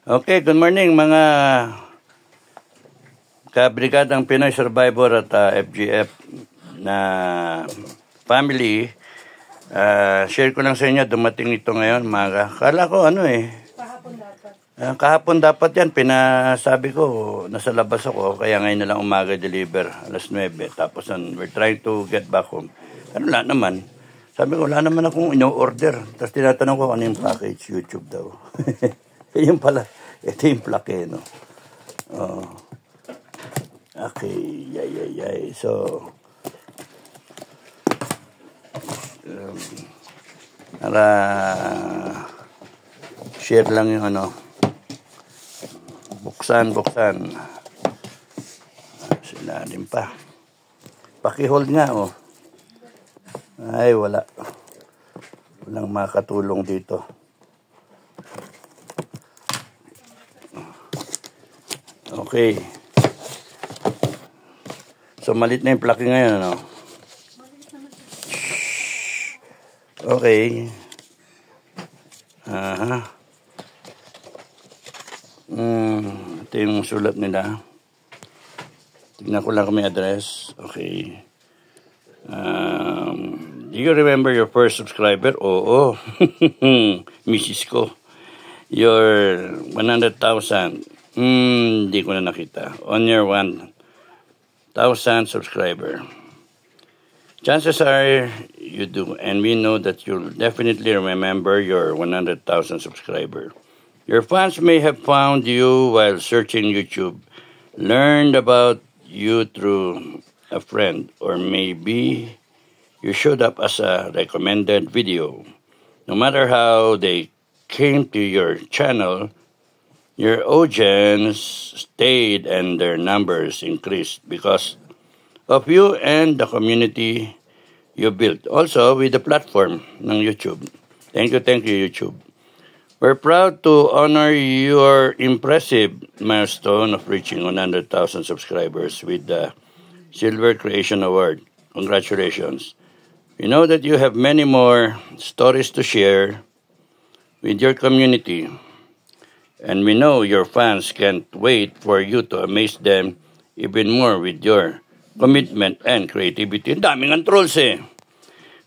Okay, good morning mga kabrigadang Pinoy Survivor at FGF na family. Share ko lang sa inyo, dumating ito ngayon maga. Kala ko Kahapon dapat. Kahapon dapat yan, pinasabi ko, nasa labas ako, kaya ngayon na lang umaga deliver, alas 9. Tapos we're trying to get back home. Wala naman. Sabi ko, wala naman akong ino-order. Tapos tinatanong ko ano yung package, YouTube daw. Yun pala, ito yung plake, no? Oh. Okay, yay. So, para share lang yung buksan. Silalim pa. Paki-hold nga, oh. Ay, wala. Walang makatulong dito. Okay. So, malit na yung plaki ngayon, ano? Okay. Ito yung sulat nila. Tignan ko lang kung may address. Okay. Do you remember your first subscriber? Oo. Mrs. ko. Your 100,000. Hindi ko na nakita. On your 1,000 subscriber. Chances are you do, and we know that you'll definitely remember your 100,000 subscriber. Your fans may have found you while searching YouTube, learned about you through a friend, or maybe you showed up as a recommended video. No matter how they came to your channel, your audience stayed and their numbers increased because of you and the community you built. Also, with the platform ng YouTube. Thank you, YouTube. We're proud to honor your impressive milestone of reaching 100,000 subscribers with the Silver Creation Award. Congratulations. We know that you have many more stories to share with your community. And we know your fans can't wait for you to amaze them even more with your commitment and creativity. Ang daming ang trolls eh.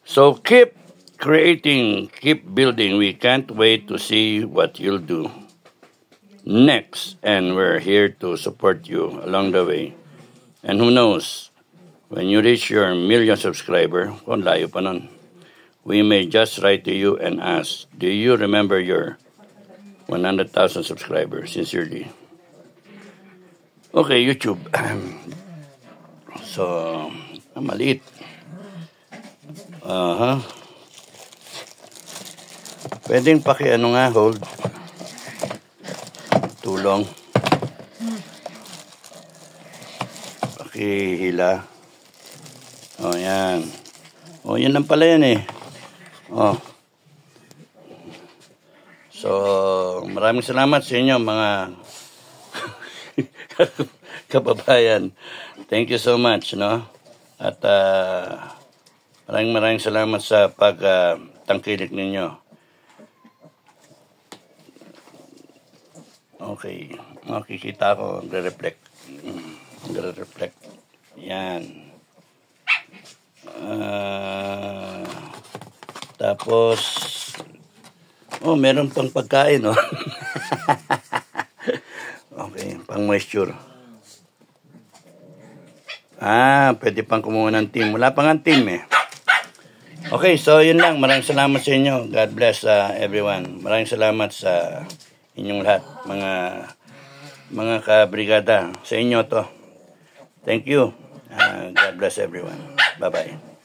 So keep creating, keep building. We can't wait to see what you'll do next. And we're here to support you along the way. And who knows, when you reach your 1 million subscriber, kung layo pa nun, we may just write to you and ask, do you remember your 100,000 subscribers? Sincerely. Okay, YouTube. So, maliit. Pwedeng hold. Tulong. Pakihila. Oh, yan. Oh, yan lang pala yan eh. Oh. So, maraming salamat sa inyo mga kababayan. Thank you so much, no? At maraming salamat sa pagtangkilik ninyo. Okay. Makikita ko, nagre-reflect. Yan. Tapos, meron pang pagkain, no? Okay, pang moisture. Pwede pang kumuha ng team. Wala pang ang team eh. Okay, so yun lang. Maraming salamat sa inyo. God bless everyone. Maraming salamat sa inyong lahat. Mga kabrigada. Sa inyo to. Thank you. God bless everyone. Bye-bye.